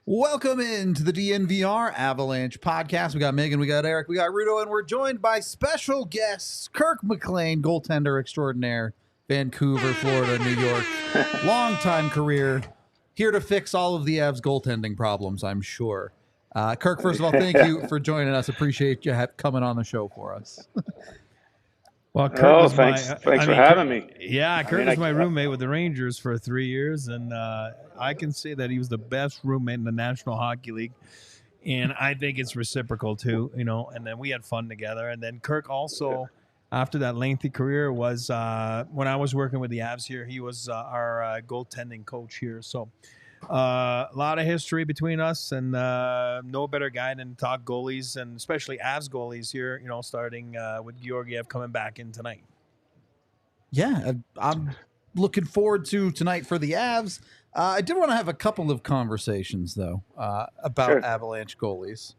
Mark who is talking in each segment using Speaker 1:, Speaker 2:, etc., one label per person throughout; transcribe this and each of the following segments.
Speaker 1: Welcome into the DNVR Avalanche podcast. We got Megan, we got Eric, we got Rudo, and we're joined by special guests, Kirk McLean, goaltender extraordinaire, Vancouver, Florida, New York, long-time career, here to fix all of the Avs goaltending problems, I'm sure. Kirk, first of all, thank you for joining us. Appreciate you coming on the show for us.
Speaker 2: Well, Kirk was
Speaker 3: thanks for having me.
Speaker 2: Yeah, Kirk was my roommate with the Rangers for 3 years, and I can say that he was the best roommate in the National Hockey League, and I think it's reciprocal too, and then we had fun together. And then Kirk also, after that lengthy career, was when I was working with the Avs here, he was our goaltending coach here. So a lot of history between us, and no better guy than to talk goalies, and especially Avs goalies here, starting with Georgiev coming back in tonight.
Speaker 1: Yeah, I'm looking forward to tonight for the Avs. I did want to have a couple of conversations, though, about Avalanche goalies.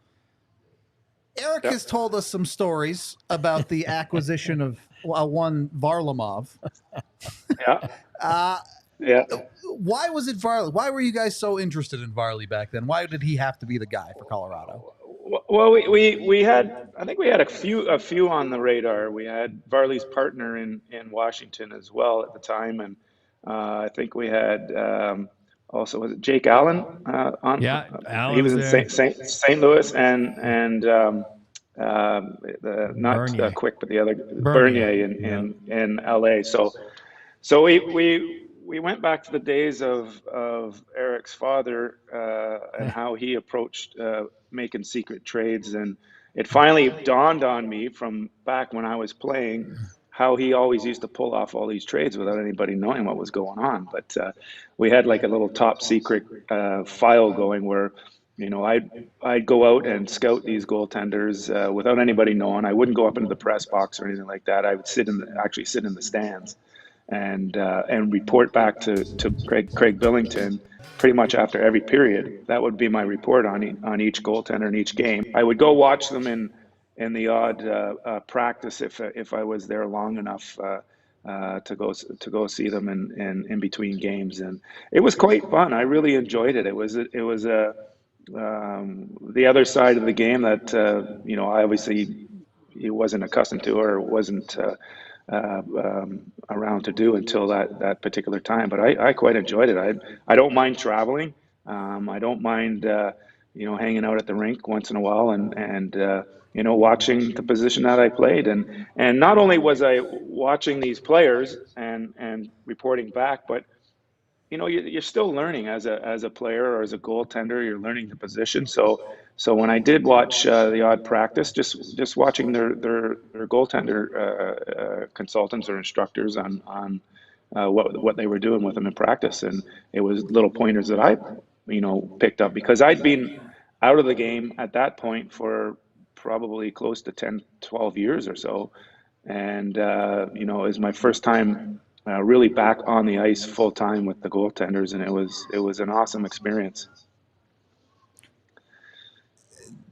Speaker 1: Eric has told us some stories about the acquisition of one Varlamov.
Speaker 3: Yeah.
Speaker 1: Why was it Varley? Why were you guys so interested in Varley back then? Why did he have to be the guy for Colorado?
Speaker 3: Well, we had, I think we had a few on the radar. We had Varley's partner in Washington as well at the time, and I think we had also, was it Jake Allen on?
Speaker 2: Yeah, Allen
Speaker 3: he was in
Speaker 2: there.
Speaker 3: St. Louis, and not
Speaker 2: Bernier.
Speaker 3: Quick, but the other Bernier in LA. So we went back to the days of Eric's father and how he approached making secret trades, and it finally dawned on me from back when I was playing how he always used to pull off all these trades without anybody knowing what was going on. But we had like a little top secret file going where, I'd go out and scout these goaltenders without anybody knowing. I wouldn't go up into the press box or anything like that. I would actually sit in the stands and report back to Craig Billington pretty much after every period. That would be my report on each goaltender in each game. I would go watch them in the odd practice if I was there long enough to go see them in between games, and it was quite fun. I really enjoyed it. It was the other side of the game that I obviously he wasn't accustomed to or wasn't around to do until that particular time. But I quite enjoyed it. I don't mind traveling. I don't mind hanging out at the rink once in a while and watching the position that I played. And not only was I watching these players and reporting back, but you're still learning as a player or as a goaltender. You're learning the position. So when I did watch the odd practice, just watching their goaltender consultants or instructors on what they were doing with them in practice, and it was little pointers that I picked up because I'd been out of the game at that point for probably close to 10, 12 years or so, and it was my first time really back on the ice full time with the goaltenders, and it was an awesome experience.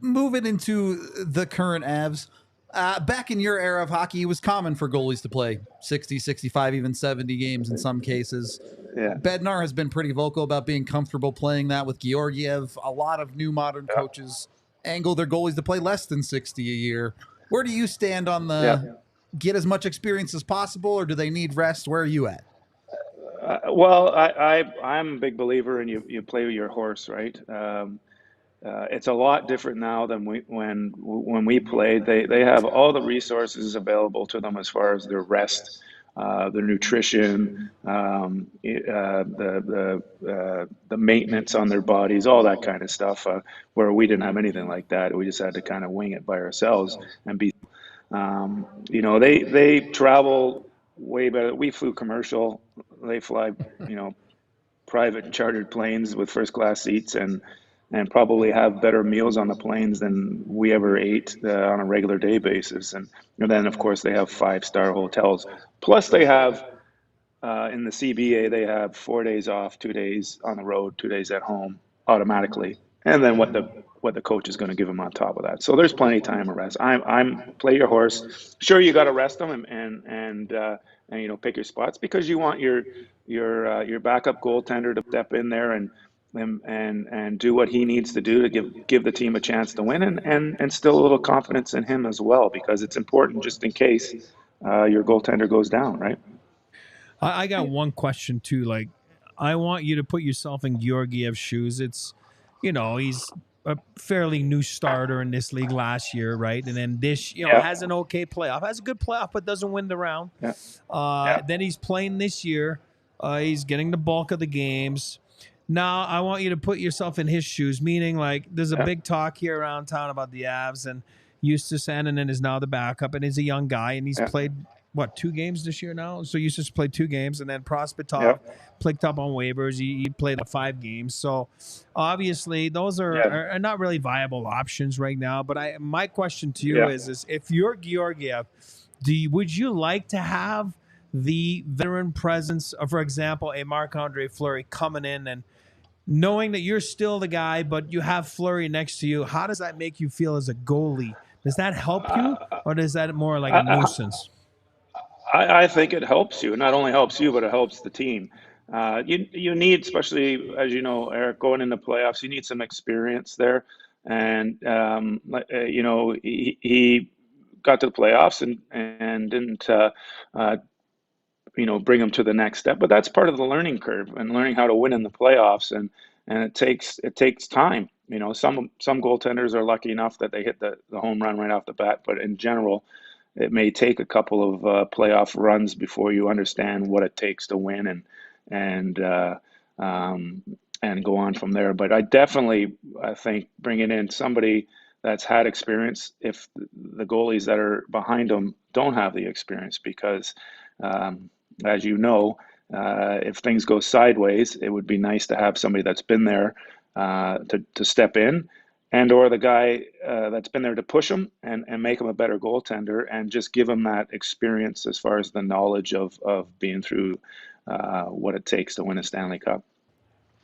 Speaker 1: Moving into the current Avs, back in your era of hockey, it was common for goalies to play 60, 65, even 70 games in some cases.
Speaker 3: Yeah.
Speaker 1: Bednar has been pretty vocal about being comfortable playing that with Georgiev. A lot of new modern coaches angle their goalies to play less than 60 a year. Where do you stand on the get as much experience as possible, or do they need rest? Where are you at?
Speaker 3: Well, I'm a big believer in you play with your horse, right? It's a lot different now than when we played. They have all the resources available to them as far as their rest, their nutrition, the maintenance on their bodies, all that kind of stuff. Where we didn't have anything like that. We just had to kind of wing it by ourselves and be. They travel way better. We flew commercial. They fly, private and chartered planes with first class seats and probably have better meals on the planes than we ever ate on a regular day basis. And then, of course, they have 5-star hotels. Plus, they have, in the CBA, they have 4 days off, 2 days on the road, 2 days at home automatically. And then what the coach is going to give them on top of that. So there's plenty of time to rest. I'm play your horse. Sure, you got to rest them and pick your spots because you want your backup goaltender to step in there and and do what he needs to do to give the team a chance to win, and instill a little confidence in him as well, because it's important just in case your goaltender goes down, right?
Speaker 2: I got one question too. Like, I want you to put yourself in Georgiev's shoes. It's, he's a fairly new starter in this league last year, right? And then this,
Speaker 3: Yeah,
Speaker 2: has an okay playoff, has a good playoff, but doesn't win the round.
Speaker 3: yeah, yeah,
Speaker 2: Then he's playing this year. He's getting the bulk of the games. Now, I want you to put yourself in his shoes, meaning like there's a
Speaker 3: yeah,
Speaker 2: big talk here around town about the Avs, and Eustace Annunen is now the backup, and he's a young guy, and he's
Speaker 3: yeah,
Speaker 2: played, 2 games this year now? So Eustace played 2 games, and then
Speaker 3: yeah,
Speaker 2: Prospitov picked up on waivers. He played 5 games. So obviously those
Speaker 3: yeah,
Speaker 2: are not really viable options right now. But my question to you
Speaker 3: yeah.
Speaker 2: is if you're Georgiev, would you like to have the veteran presence of, for example, a Marc-Andre Fleury coming in and knowing that you're still the guy, but you have Fleury next to you? How does that make you feel as a goalie? Does that help you, or is that more like a
Speaker 3: I,
Speaker 2: nuisance?
Speaker 3: I think it helps you. It not only helps you, but it helps the team. You need, especially as you know, Eric, going into playoffs, you need some experience there. And he got to the playoffs and didn't bring them to the next step. But that's part of the learning curve, and learning how to win in the playoffs. And it takes time. Some goaltenders are lucky enough that they hit the home run right off the bat, but in general, it may take a couple of playoff runs before you understand what it takes to win, and um, and go on from there. But I think bringing in somebody that's had experience, if the goalies that are behind them don't have the experience, because um, as you know, if things go sideways, it would be nice to have somebody that's been there to step in, and or the guy that's been there to push him and make him a better goaltender, and just give him that experience as far as the knowledge of being through what it takes to win a Stanley Cup.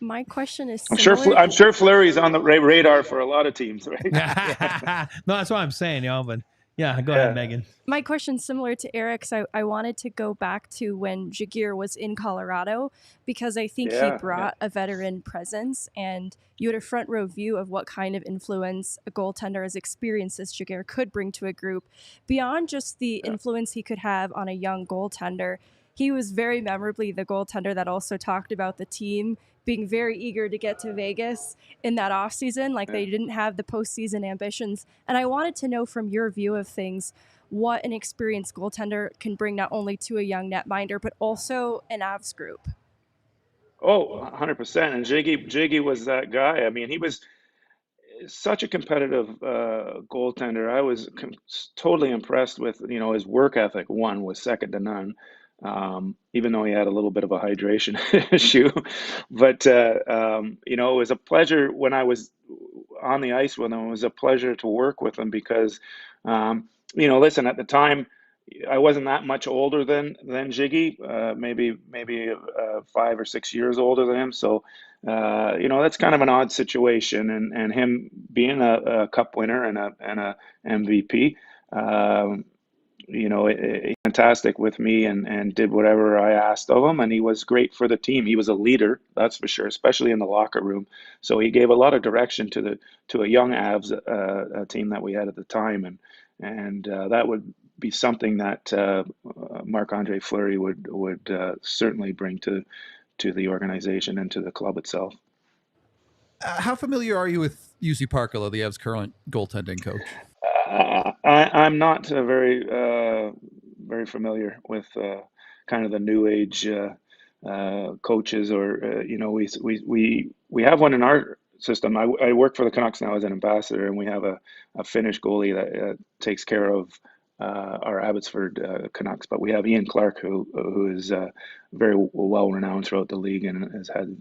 Speaker 4: My question is
Speaker 3: I'm sure
Speaker 4: similar.
Speaker 3: I'm sure Fleury's on the radar for a lot of teams, right?
Speaker 2: No, that's what I'm saying, but yeah, go ahead,
Speaker 3: Yeah,
Speaker 2: Megan.
Speaker 4: My question's similar to Eric's. I wanted to go back to when Jagier was in Colorado, because I think he
Speaker 3: yeah, yeah,
Speaker 4: brought a veteran presence, and you had a front row view of what kind of influence a goaltender as experienced as Jagier could bring to a group. Beyond just the
Speaker 3: yeah,
Speaker 4: influence he could have on a young goaltender, he was very memorably the goaltender that also talked about the team being very eager to get to Vegas in that offseason. Like,
Speaker 3: yeah.
Speaker 4: they didn't have the postseason ambitions. And I wanted to know, from your view of things, what an experienced goaltender can bring not only to a young netminder, but also an Avs group.
Speaker 3: Oh, 100%. And Jiggy was that guy. I mean, he was such a competitive goaltender. I was totally impressed with, his work ethic. One was second to none, even though he had a little bit of a hydration issue. But it was a pleasure when I was on the ice with him. It was a pleasure to work with him because, listen, at the time, I wasn't that much older than Jiggy, maybe 5 or 6 years older than him. So, that's kind of an odd situation, and him being a cup winner and a MVP, fantastic with me, and did whatever I asked of him, and he was great for the team. He was a leader, that's for sure, especially in the locker room. So he gave a lot of direction to a young Avs team that we had at the time, and that would be something that Marc-Andre Fleury would certainly bring to the organization and to the club itself.
Speaker 1: How familiar are you with UC Parkala, the Avs' current goaltending coach?
Speaker 3: I'm not very familiar with kind of the new age coaches, or we have one in our system. I work for the Canucks now as an ambassador, and we have a Finnish goalie that takes care of our Abbotsford Canucks. But we have Ian Clark, who is very well renowned throughout the league and has had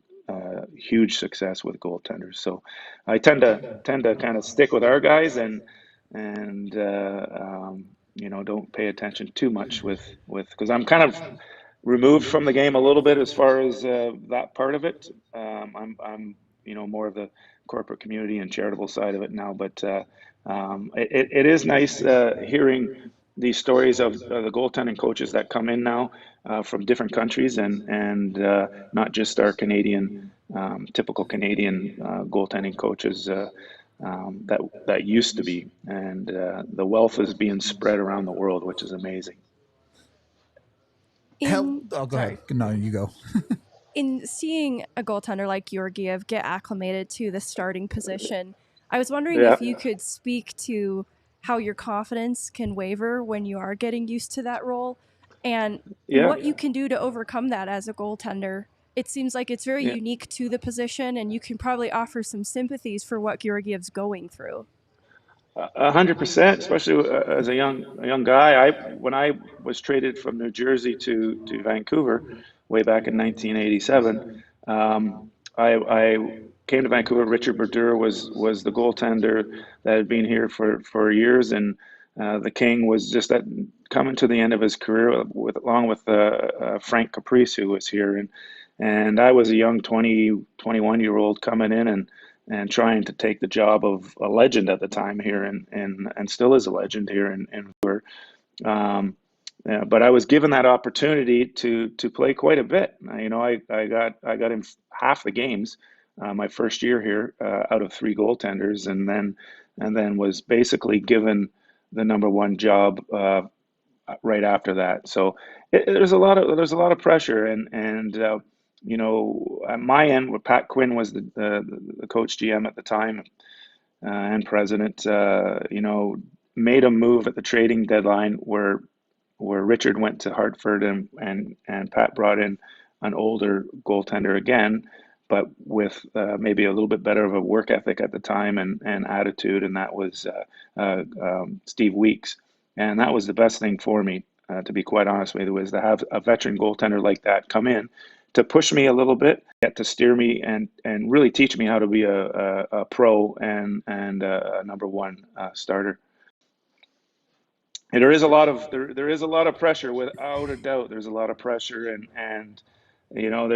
Speaker 3: huge success with goaltenders. So I tend to kind of stick with our guys, and don't pay attention too much with because I'm kind of removed from the game a little bit as far as that part of it. I'm more of the corporate community and charitable side of it now, but it is nice hearing these stories of the goaltending coaches that come in now from different countries, and not just our Canadian, typical Canadian goaltending coaches that used to be, and the wealth is being spread around the world, which is amazing.
Speaker 1: Go ahead. No, you go.
Speaker 4: In seeing a goaltender like Georgiev get acclimated to the starting position, I was wondering if you could speak to how your confidence can waver when you are getting used to that role, and what you can do to overcome that as a goaltender. It seems like it's very unique to the position, and you can probably offer some sympathies for what Georgiev's going through.
Speaker 3: 100%, especially as a young guy. When I was traded from New Jersey to Vancouver way back in 1987, I came to Vancouver. Richard Brodeur was the goaltender that had been here for years, and the King was just coming to the end of his career along with Frank Caprice, who was here, and I was a young 21-year-old coming in and trying to take the job of a legend at the time here, and still is a legend here in Vancouver. But I was given that opportunity to play quite a bit. You know, I got in half the games my first year here out of 3 goaltenders, and then was basically given the number 1 job right after that. So there's a lot of pressure, and you know, at my end, where Pat Quinn was the coach GM at the time and president, you know, made a move at the trading deadline where Richard went to Hartford, and Pat brought in an older goaltender again, but with maybe a little bit better of a work ethic at the time and attitude, and that was Steve Weeks. And that was the best thing for me, to be quite honest with you, was to have a veteran goaltender like that come in to push me a little bit, get to steer me and really teach me how to be a pro and a number 1 starter. And there is a lot of pressure, without a doubt. There's a lot of pressure, and you know,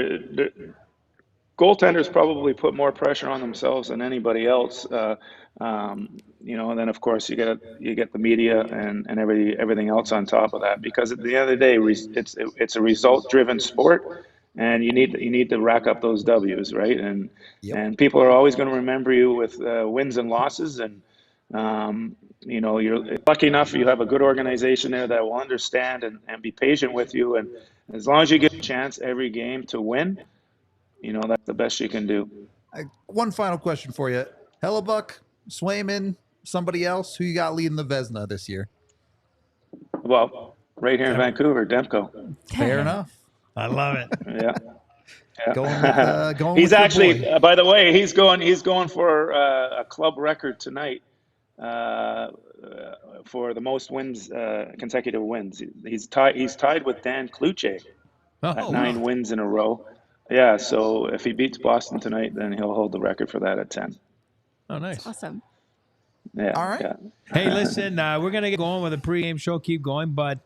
Speaker 3: goaltenders probably put more pressure on themselves than anybody else. You know, and then of course you get the media and everything else on top of that, because at the end of the day, it's a result-driven sport, and you need to rack up those W's, right? And people are always going to remember you with wins and losses, and you know, you're lucky enough you have a good organization there that will understand and be patient with you, and as long as you get a chance every game to win, you know, that's the best you can do.
Speaker 1: One final question for you. Hellebuck, Swayman, somebody else, who you got leading the Vezina this year?
Speaker 3: Well, right here in Vancouver, Demko.
Speaker 1: Fair enough.
Speaker 2: I love it.
Speaker 3: Yeah.
Speaker 1: Going
Speaker 3: he's
Speaker 1: with
Speaker 3: actually,
Speaker 1: boy.
Speaker 3: by the way, he's going for a club record tonight for the most wins, consecutive wins. He's tied with Dan Kluche at 9 wins in a row. Yeah, so if he beats Boston tonight, then he'll hold the record for that at 10.
Speaker 2: Oh, nice.
Speaker 4: That's awesome.
Speaker 3: Yeah.
Speaker 1: All right.
Speaker 3: Yeah.
Speaker 2: Hey, listen, we're going to get going with a pregame show. Keep going, but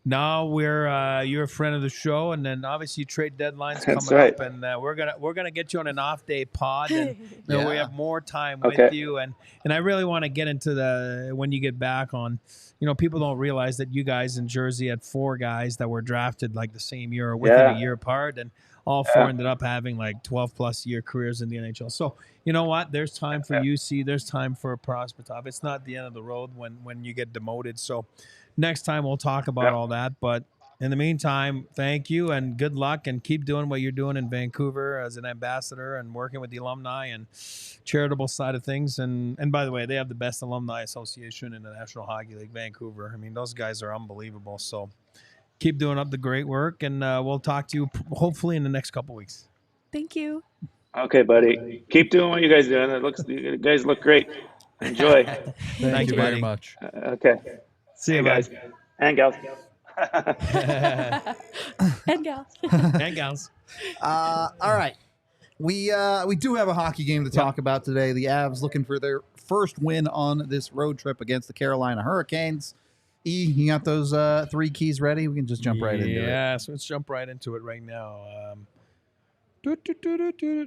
Speaker 2: now you're a friend of the show, and then obviously trade deadlines coming up, and we're gonna get you on an off day pod, and we have more time with you, and I really want to get into when you get back on. You know, people don't realize that you guys in Jersey had 4 guys that were drafted like the same year or within a year apart, and all 4 ended up having like 12+ year careers in the NHL. So you know what? There's time for UC. There's time for Prospetov. It's not the end of the road when you get demoted. So next time we'll talk about all that. But in the meantime, thank you and good luck, and keep doing what you're doing in Vancouver as an ambassador and working with the alumni and charitable side of things. And by the way, they have the best alumni association in the National Hockey League, Vancouver. I mean, those guys are unbelievable. So keep doing up the great work, and we'll talk to you hopefully in the next couple weeks.
Speaker 4: Thank you.
Speaker 3: Okay, buddy. Keep doing what you guys are doing. You guys look great. Enjoy.
Speaker 1: Thank you very much.
Speaker 3: Okay.
Speaker 2: See you,
Speaker 3: guys. And gals.
Speaker 4: And gals.
Speaker 2: And gals.
Speaker 1: All right. We do have a hockey game to talk about today. The Avs looking for their first win on this road trip against the Carolina Hurricanes. You got those 3 keys ready? We can just jump right into it.
Speaker 2: Yeah, so let's jump right into it right now.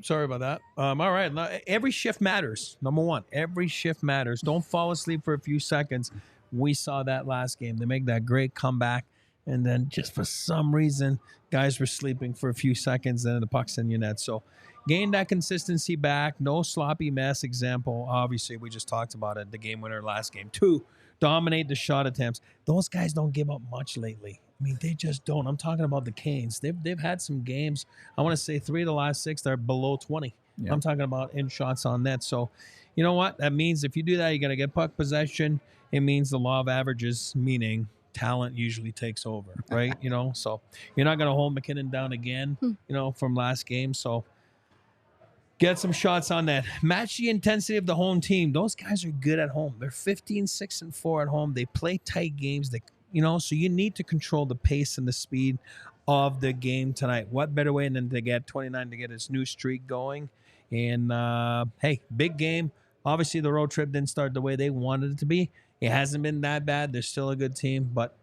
Speaker 2: Sorry about that. All right. Every shift matters. Number 1, every shift matters. Don't fall asleep for a few seconds. We saw that last game. They make that great comeback, and then just for some reason, guys were sleeping for a few seconds, and then the puck's in your net. So gain that consistency back. No sloppy mess example. Obviously, we just talked about it. The game winner last game. 2, dominate the shot attempts. Those guys don't give up much lately. I mean, they just don't. I'm talking about the Canes. They've had some games. I want to say 3 of the last 6, they're below 20. Yeah. I'm talking about in shots on net. So, you know what? That means if you do that, you're going to get puck possession. It means the law of averages, meaning talent usually takes over, right? So you're not going to hold McKinnon down again, from last game. So get some shots on that. Match the intensity of the home team. Those guys are good at home. They're 15-6-4 at home. They play tight games. So you need to control the pace and the speed of the game tonight. What better way than to get 29 to get his new streak going? And, hey, big game. Obviously, the road trip didn't start the way they wanted it to be. It hasn't been that bad. They're still a good team, but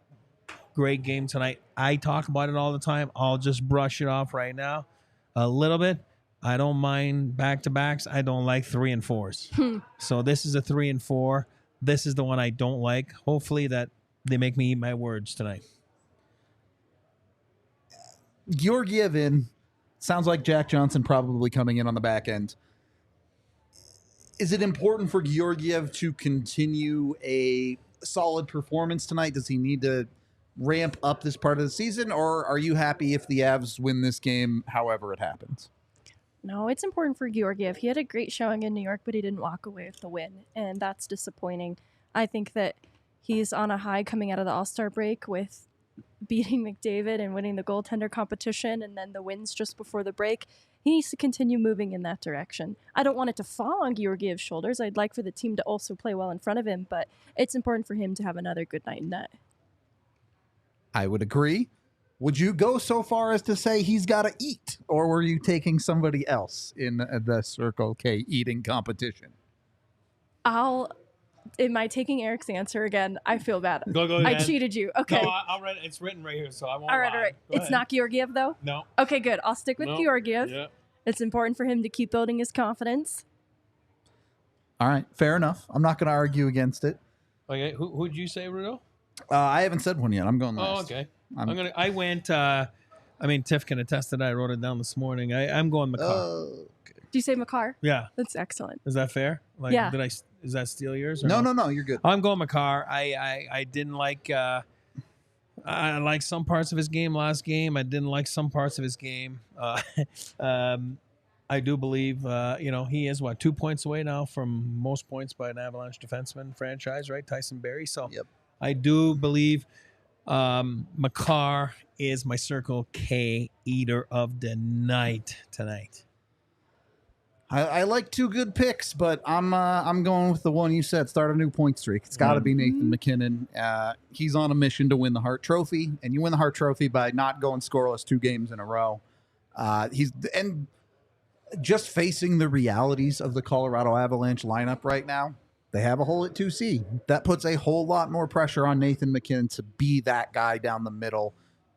Speaker 2: great game tonight. I talk about it all the time. I'll just brush it off right now a little bit. I don't mind back-to-backs. I don't like 3 and 4s. So this is a 3 and 4. This is the one I don't like. Hopefully that they make me eat my words tonight.
Speaker 1: Georgiev in. Sounds like Jack Johnson probably coming in on the back end. Is it important for Georgiev to continue a solid performance tonight? Does he need to ramp up this part of the season, or are you happy if the Avs win this game however it happens?
Speaker 4: No, it's important for Georgiev. He had a great showing in New York, but he didn't walk away with the win, and that's disappointing. I think that he's on a high coming out of the All-Star break with beating McDavid and winning the goaltender competition, and then the wins just before the break. He needs to continue moving in that direction. I don't want it to fall on Georgiev's shoulders. I'd like for the team to also play well in front of him, but it's important for him to have another good night in net.
Speaker 1: I would agree. Would you go so far as to say he's got to eat, or were you taking somebody else in the Circle K eating competition?
Speaker 4: Am I taking Eric's answer again? I feel bad.
Speaker 2: Go
Speaker 4: I cheated you. Okay.
Speaker 2: No, I'll read it. It's written right here, so I won't
Speaker 4: All right.
Speaker 2: lie.
Speaker 4: It's not Georgiev, though?
Speaker 2: No.
Speaker 4: Okay, good. I'll stick with Georgiev.
Speaker 2: Yeah.
Speaker 4: It's important for him to keep building his confidence.
Speaker 1: All right, fair enough. I'm not going to argue against it.
Speaker 2: Okay, who'd you say, Rudo?
Speaker 1: I haven't said one yet. I'm going last.
Speaker 2: Oh, okay. I went. Tiff can attest to that. I wrote it down this morning. I'm going Makar.
Speaker 1: Okay.
Speaker 4: Do you say Makar?
Speaker 2: Yeah.
Speaker 4: That's excellent.
Speaker 2: Is that fair?
Speaker 4: Yeah.
Speaker 2: Is that steal yours? Or
Speaker 1: No, you're good.
Speaker 2: I'm going Makar. I didn't like. I liked some parts of his game last game. I didn't like some parts of his game. I do believe, he is 2 points away now from most points by an Avalanche defenseman franchise, right? Tyson Barrie. So
Speaker 1: yep.
Speaker 2: I do believe Makar is my Circle K eater of the night tonight.
Speaker 1: I like 2 good picks, but I'm going with the one you said. Start a new point streak. It's got to be Nathan McKinnon. He's on a mission to win the Hart Trophy, and you win the Hart Trophy by not going scoreless 2 games in a row. He's just facing the realities of the Colorado Avalanche lineup right now. They have a hole at 2C. That puts a whole lot more pressure on Nathan McKinnon to be that guy down the middle.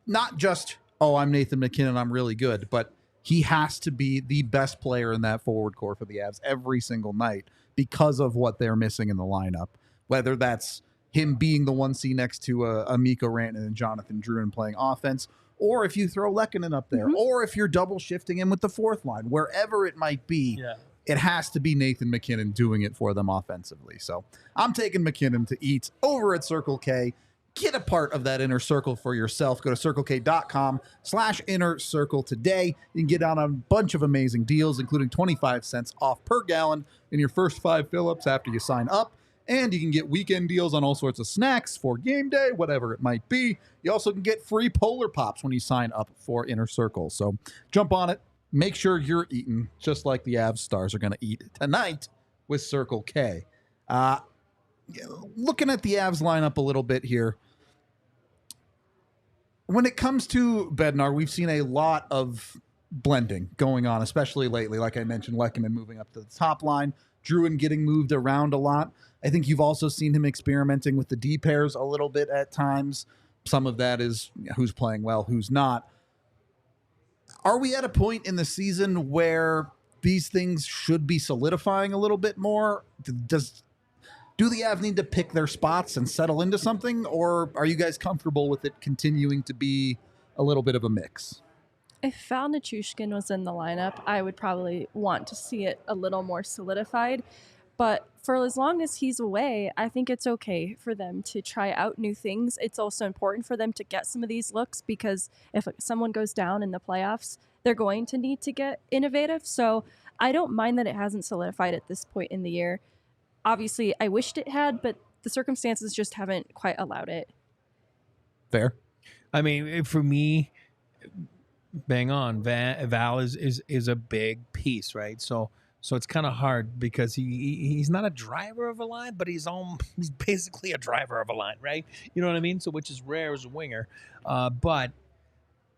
Speaker 1: Not just, I'm Nathan McKinnon, I'm really good, but he has to be the best player in that forward core for the Avs every single night because of what they're missing in the lineup. Whether that's him being the 1C next to a Mikko Rantanen and Jonathan Drouin playing offense, or if you throw Lehkonen up there, or if you're double shifting him with the 4th line, wherever it might be, it has to be Nathan McKinnon doing it for them offensively. So I'm taking McKinnon to eat over at Circle K. Get a part of that inner circle for yourself. Go to circlek.com/inner circle today. You can get out on a bunch of amazing deals, including 25 cents off per gallon in your first 5 fill-ups after you sign up. And you can get weekend deals on all sorts of snacks for game day, whatever it might be. You also can get free Polar Pops when you sign up for Inner Circle. So jump on it. Make sure you're eating just like the Avs stars are going to eat tonight with Circle K. Looking at the Avs lineup a little bit here. When it comes to Bednar, we've seen a lot of blending going on, especially lately. Like I mentioned, Lehkonen moving up to the top line, Drouin getting moved around a lot. I think you've also seen him experimenting with the D pairs a little bit at times. Some of that is who's playing well, who's not. Are we at a point in the season where these things should be solidifying a little bit more? Do the Avs need to pick their spots and settle into something, or are you guys comfortable with it continuing to be a little bit of a mix?
Speaker 4: If Val Nichushkin was in the lineup, I would probably want to see it a little more solidified. But for as long as he's away, I think it's okay for them to try out new things. It's also important for them to get some of these looks because if someone goes down in the playoffs, they're going to need to get innovative. So I don't mind that it hasn't solidified at this point in the year. Obviously, I wished it had, but the circumstances just haven't quite allowed it.
Speaker 1: Fair.
Speaker 2: I mean, for me, bang on. Val is a big piece, right? So it's kind of hard because he's not a driver of a line, but he's basically a driver of a line, right? You know what I mean? So which is rare as a winger. But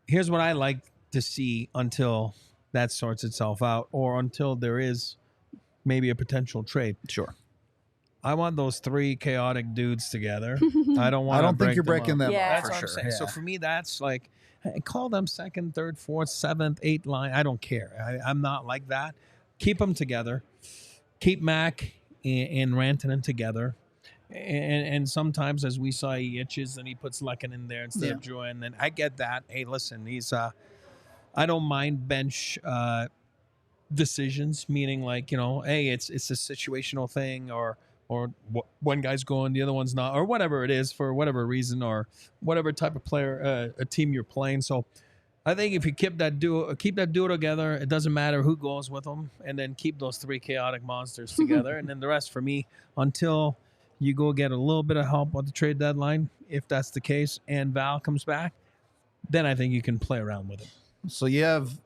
Speaker 2: here's what I like to see until that sorts itself out, or until there is maybe a potential trade.
Speaker 1: Sure.
Speaker 2: I want those three chaotic dudes together. I don't
Speaker 1: think you're breaking them up.
Speaker 4: Yeah.
Speaker 2: That's
Speaker 1: for
Speaker 2: what
Speaker 1: sure.
Speaker 2: I'm saying.
Speaker 1: Yeah.
Speaker 2: So for me, that's like, hey, call them second, third, fourth, seventh, eighth line. I don't care. I'm not like that. Keep them together. Keep Mac and Rantanen together. And sometimes, as we saw, he itches and he puts Lekin in there instead of Joy. And then I get that. Hey, listen, I don't mind bench decisions, meaning like, hey, it's a situational thing, or one guy's going, the other one's not, or whatever it is for whatever reason, or whatever type of player, a team you're playing. So I think if you keep that duo together, it doesn't matter who goes with them, and then keep those three chaotic monsters together. And then the rest for me, until you go get a little bit of help at the trade deadline, if that's the case, and Val comes back, then I think you can play around with it.
Speaker 1: So you have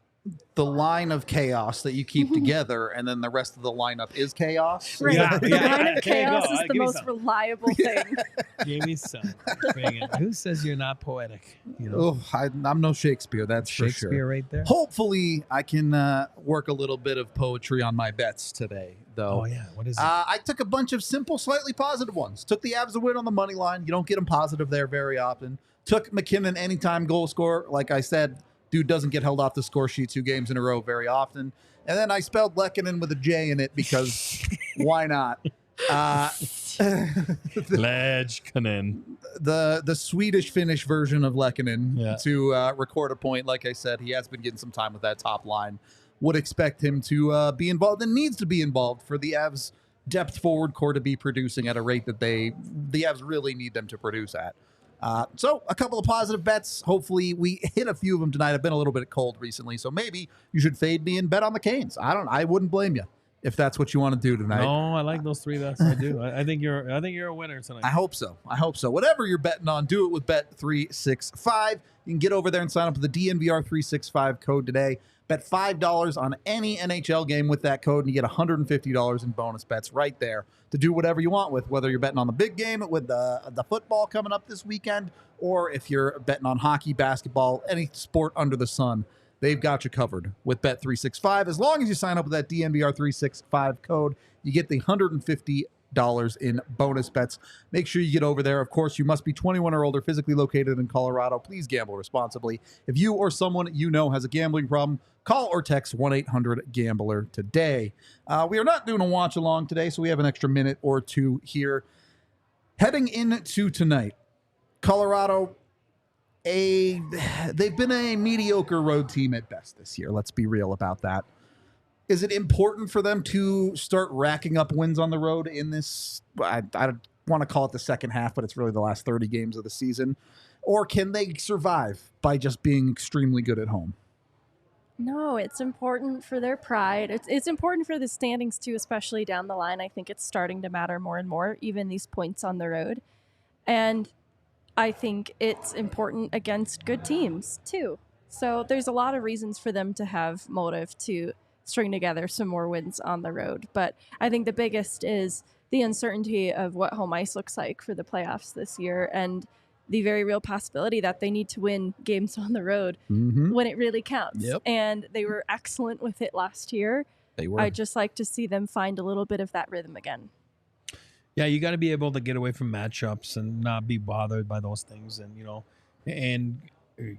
Speaker 1: the line of chaos that you keep together, and then the rest of the lineup is chaos.
Speaker 4: Right.
Speaker 2: Yeah,
Speaker 4: The
Speaker 2: yeah.
Speaker 4: line of
Speaker 2: There you go.
Speaker 4: chaos is the
Speaker 2: Give me
Speaker 4: most
Speaker 2: some.
Speaker 4: reliable thing.
Speaker 2: Jamie's son. Bring it. Who says you're not poetic?
Speaker 1: Oh, I'm no Shakespeare, that's for
Speaker 2: Shakespeare
Speaker 1: sure.
Speaker 2: right there.
Speaker 1: Hopefully, I can work a little bit of poetry on my bets today, though.
Speaker 2: Oh yeah, what is it?
Speaker 1: I took a bunch of simple, slightly positive ones. Took the Avs to win on the money line. You don't get them positive there very often. Took McKinnon anytime goal scorer. Like I said, dude doesn't get held off the score sheet 2 games in a row very often. And then I spelled Lehkonen with a J in it because why not?
Speaker 2: Lehkonen.
Speaker 1: The Swedish-Finnish version of Lehkonen to record a point. Like I said, he has been getting some time with that top line. Would expect him to be involved and needs to be involved for the Avs depth forward core to be producing at a rate that the Avs really need them to produce at. So a couple of positive bets. Hopefully we hit a few of them tonight. I've been a little bit cold recently, so maybe you should fade me and bet on the Canes. I wouldn't blame you if that's what you want to do tonight.
Speaker 2: No, I like those 3 bets. I do. I think you're a winner tonight.
Speaker 1: I hope so. Whatever you're betting on, do it with Bet365. You can get over there and sign up with the DNVR 365 code today. Bet $5 on any NHL game with that code, and you get $150 in bonus bets right there to do whatever you want with, whether you're betting on the big game with the football coming up this weekend, or if you're betting on hockey, basketball, any sport under the sun. They've got you covered with Bet365. As long as you sign up with that DNVR 365 code, you get the $150 in bonus bets. Make sure you get over there. Of course, you must be 21 or older, physically located in Colorado. Please gamble responsibly. If you or someone you know has a gambling problem, call or text 1-800-GAMBLER today. We are not doing a watch along today, so we have an extra minute or two here. Heading into tonight, Colorado, they've been a mediocre road team at best this year. Let's be real about that. Is it important for them to start racking up wins on the road in this, I want to call it the second half, but it's really the last 30 games of the season? Or can they survive by just being extremely good at home?
Speaker 4: No, it's important for their pride. It's important for the standings too, especially down the line. I think it's starting to matter more and more, even these points on the road. And I think it's important against good teams too. So there's a lot of reasons for them to have motive to string together some more wins on the road. But I think the biggest is the uncertainty of what home ice looks like for the playoffs this year, and the very real possibility that they need to win games on the road when it really counts.
Speaker 1: Yep.
Speaker 4: And they were excellent with it last year.
Speaker 1: They were.
Speaker 4: I'd just like to see them find a little bit of that rhythm again.
Speaker 2: Yeah, you got to be able to get away from matchups and not be bothered by those things. And, and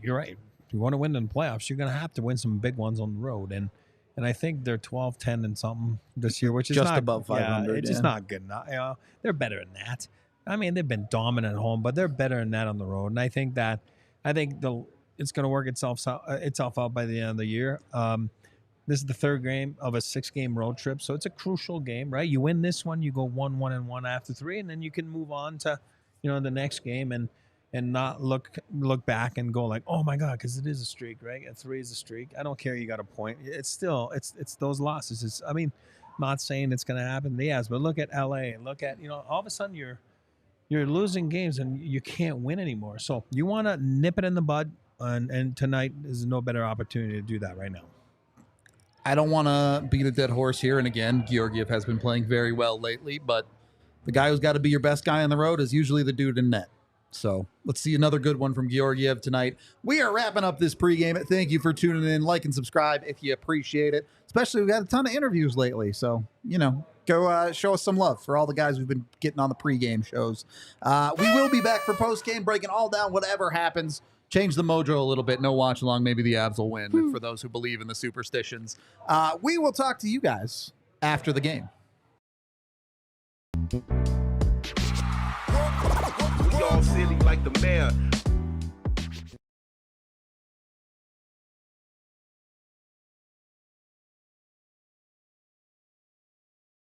Speaker 2: you're right. If you want to win in the playoffs, you're going to have to win some big ones on the road. And and I think they're 12-10 and something this year, which is
Speaker 1: Just
Speaker 2: not
Speaker 1: above 500,
Speaker 2: it's just not good enough. They're better than that. I mean, they've been dominant at home, but they're better than that on the road. And I think it's going to work itself out by the end of the year. This is the third game of a 6-game road trip, so it's a crucial game, right? You win this one, you go 1-1-1 after 3, and then you can move on to, the next game and not look back and go like, oh my God, because it is a streak, right? A 3 is a streak. I don't care. You got a point. It's still it's those losses. I'm not saying it's going to happen. Yes, but look at LA. Look at all of a sudden you're losing games and you can't win anymore. So you want to nip it in the bud, and tonight is no better opportunity to do that right now.
Speaker 1: I don't want to beat a dead horse here. And again, Georgiev has been playing very well lately, but the guy who's got to be your best guy on the road is usually the dude in net. So let's see another good one from Georgiev tonight. We are wrapping up this pregame. Thank you for tuning in. Like and subscribe if you appreciate it. Especially, we've had a ton of interviews lately. So, go show us some love for all the guys we've been getting on the pregame shows. We will be back for postgame, breaking all down whatever happens. Change the mojo a little bit. No watch along. Maybe the Avs will win for those who believe in the superstitions. We will talk to you guys after the game.
Speaker 5: We all silly like the mayor.